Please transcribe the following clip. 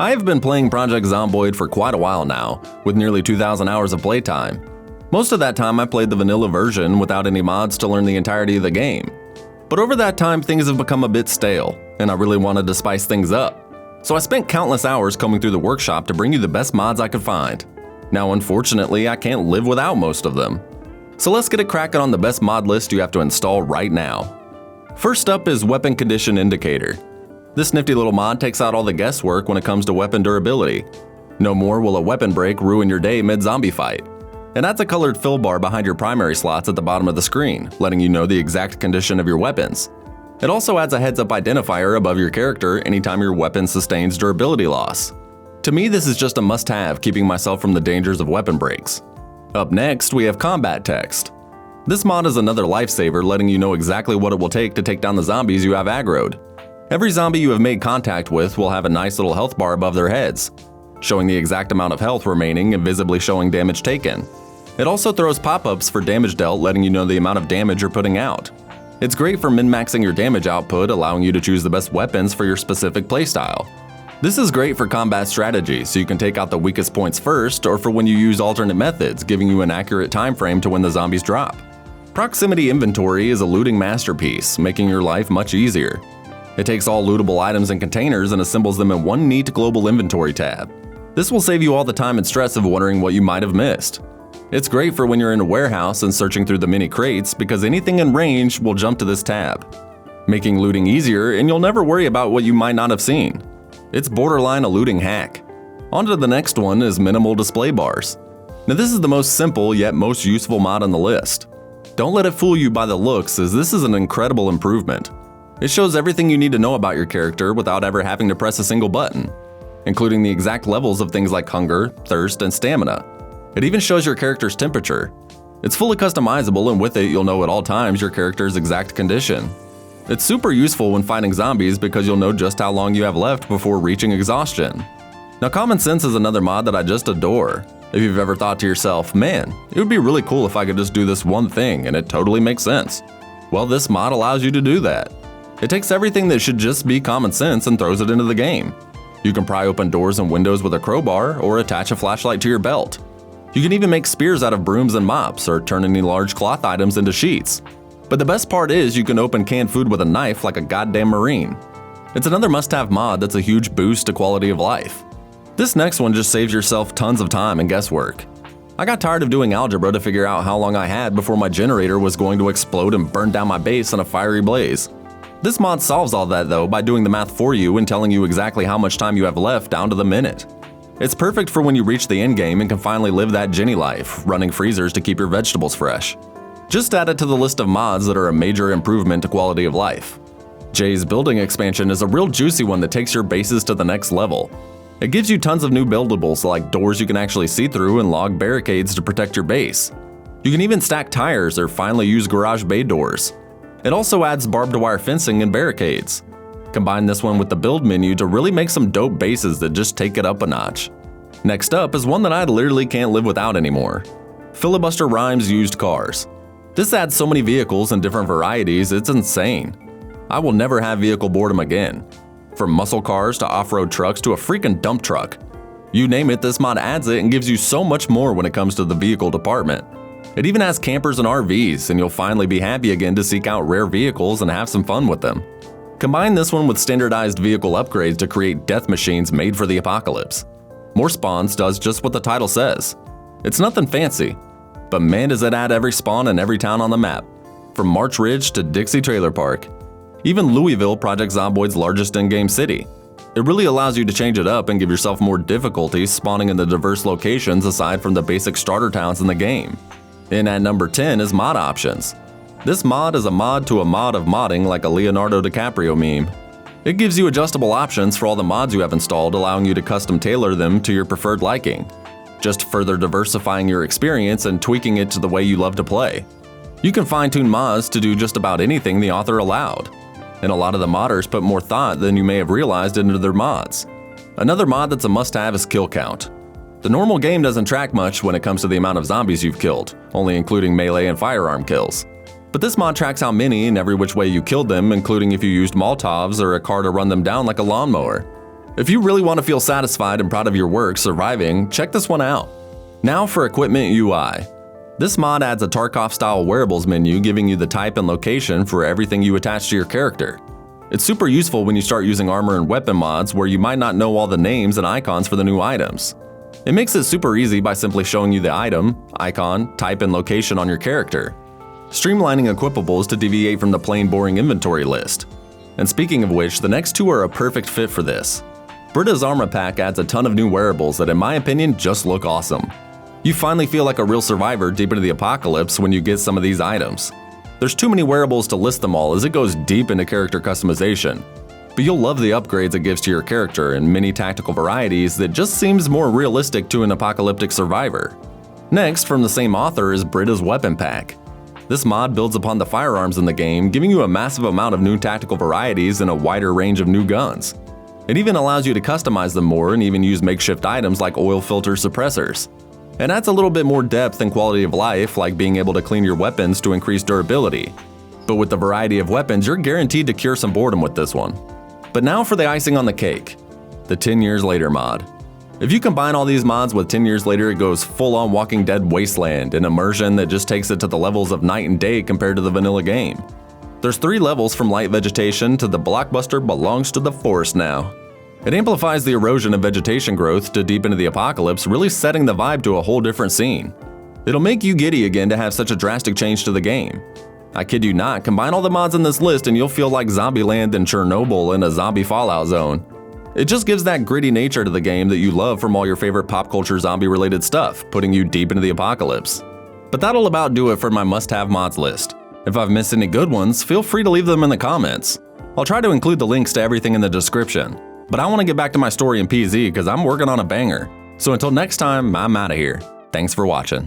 I have been playing Project Zomboid for quite a while now, with nearly 2,000 hours of playtime. Most of that time I played the vanilla version without any mods to learn the entirety of the game. But over that time things have become a bit stale, and I really wanted to spice things up. So I spent countless hours combing through the workshop to bring you the best mods I could find. Now unfortunately I can't live without most of them. So let's get it cracking on the best mod list you have to install right now. First up is Weapon Condition Indicator. This nifty little mod takes out all the guesswork when it comes to weapon durability. No more will a weapon break ruin your day mid-zombie fight. It adds a colored fill bar behind your primary slots at the bottom of the screen, letting you know the exact condition of your weapons. It also adds a heads-up identifier above your character anytime your weapon sustains durability loss. To me, this is just a must-have, keeping myself from the dangers of weapon breaks. Up next, we have Combat Text. This mod is another lifesaver, letting you know exactly what it will take to take down the zombies you have aggroed. Every zombie you have made contact with will have a nice little health bar above their heads, showing the exact amount of health remaining and visibly showing damage taken. It also throws pop-ups for damage dealt, letting you know the amount of damage you're putting out. It's great for min-maxing your damage output, allowing you to choose the best weapons for your specific playstyle. This is great for combat strategy, so you can take out the weakest points first, or for when you use alternate methods, giving you an accurate time frame to when the zombies drop. Proximity Inventory is a looting masterpiece, making your life much easier. It takes all lootable items and containers and assembles them in one neat global inventory tab. This will save you all the time and stress of wondering what you might have missed. It's great for when you're in a warehouse and searching through the mini crates, because anything in range will jump to this tab, making looting easier, and you'll never worry about what you might not have seen. It's borderline a looting hack. On to the next one is Minimal Display Bars. Now this is the most simple yet most useful mod on the list. Don't let it fool you by the looks, as this is an incredible improvement. It shows everything you need to know about your character without ever having to press a single button, including the exact levels of things like hunger, thirst, and stamina. It even shows your character's temperature. It's fully customizable, and with it you'll know at all times your character's exact condition. It's super useful when fighting zombies because you'll know just how long you have left before reaching exhaustion. Now Common Sense is another mod that I just adore. If you've ever thought to yourself, man, it would be really cool if I could just do this one thing and it totally makes sense. Well, this mod allows you to do that. It takes everything that should just be common sense and throws it into the game. You can pry open doors and windows with a crowbar or attach a flashlight to your belt. You can even make spears out of brooms and mops or turn any large cloth items into sheets. But the best part is you can open canned food with a knife like a goddamn Marine. It's another must-have mod that's a huge boost to quality of life. This next one just saves yourself tons of time and guesswork. I got tired of doing algebra to figure out how long I had before my generator was going to explode and burn down my base in a fiery blaze. This mod solves all that though by doing the math for you and telling you exactly how much time you have left down to the minute. It's perfect for when you reach the end game and can finally live that Jenny life, running freezers to keep your vegetables fresh. Just add it to the list of mods that are a major improvement to quality of life. Jay's building expansion is a real juicy one that takes your bases to the next level. It gives you tons of new buildables like doors you can actually see through and log barricades to protect your base. You can even stack tires or finally use garage bay doors. It also adds barbed wire fencing and barricades. Combine this one with the build menu to really make some dope bases that just take it up a notch. Next up is one that I literally can't live without anymore. Filibuster Rhymes Used Cars. This adds so many vehicles in different varieties, it's insane. I will never have vehicle boredom again. From muscle cars to off-road trucks to a freaking dump truck. You name it, this mod adds it and gives you so much more when it comes to the vehicle department. It even has campers and RVs, and you'll finally be happy again to seek out rare vehicles and have some fun with them. Combine this one with standardized vehicle upgrades to create death machines made for the apocalypse. More Spawns does just what the title says. It's nothing fancy, but man does it add every spawn in every town on the map, from March Ridge to Dixie Trailer Park. Even Louisville, Project Zomboid's largest in-game city. It really allows you to change it up and give yourself more difficulties spawning in the diverse locations aside from the basic starter towns in the game. In at number 10 is Mod Options. This mod is a mod to a mod of modding, like a Leonardo DiCaprio meme. It gives you adjustable options for all the mods you have installed, allowing you to custom tailor them to your preferred liking, just further diversifying your experience and tweaking it to the way you love to play. You can fine-tune mods to do just about anything the author allowed, and a lot of the modders put more thought than you may have realized into their mods. Another mod that's a must-have is Kill Count. The normal game doesn't track much when it comes to the amount of zombies you've killed, only including melee and firearm kills. But this mod tracks how many and every which way you killed them, including if you used Molotovs or a car to run them down like a lawnmower. If you really want to feel satisfied and proud of your work surviving, check this one out. Now for Equipment UI. This mod adds a Tarkov-style wearables menu giving you the type and location for everything you attach to your character. It's super useful when you start using armor and weapon mods where you might not know all the names and icons for the new items. It makes it super easy by simply showing you the item, icon, type, and location on your character, streamlining equipables to deviate from the plain boring inventory list. And speaking of which, the next two are a perfect fit for this. Britas Armor Pack adds a ton of new wearables that in my opinion just look awesome. You finally feel like a real survivor deep into the apocalypse when you get some of these items. There's too many wearables to list them all as it goes deep into character customization. But you'll love the upgrades it gives to your character and many tactical varieties that just seems more realistic to an apocalyptic survivor. Next, from the same author, is Britas Weapon Pack. This mod builds upon the firearms in the game, giving you a massive amount of new tactical varieties and a wider range of new guns. It even allows you to customize them more and even use makeshift items like oil filter suppressors. It adds a little bit more depth and quality of life, like being able to clean your weapons to increase durability. But with the variety of weapons, you're guaranteed to cure some boredom with this one. But now for the icing on the cake, the 10 Years Later mod. If you combine all these mods with 10 Years Later, it goes full-on Walking Dead wasteland, an immersion that just takes it to the levels of night and day compared to the vanilla game. There's 3 levels from light vegetation to the blockbuster belongs to the forest now. It amplifies the erosion of vegetation growth to deep into the apocalypse, really setting the vibe to a whole different scene. It'll make you giddy again to have such a drastic change to the game. I kid you not, combine all the mods in this list and you'll feel like Zombieland and Chernobyl in a zombie fallout zone. It just gives that gritty nature to the game that you love from all your favorite pop culture zombie-related stuff, putting you deep into the apocalypse. But that'll about do it for my must-have mods list. If I've missed any good ones, feel free to leave them in the comments. I'll try to include the links to everything in the description. But I want to get back to my story in PZ because I'm working on a banger. So until next time, I'm out of here. Thanks for watching.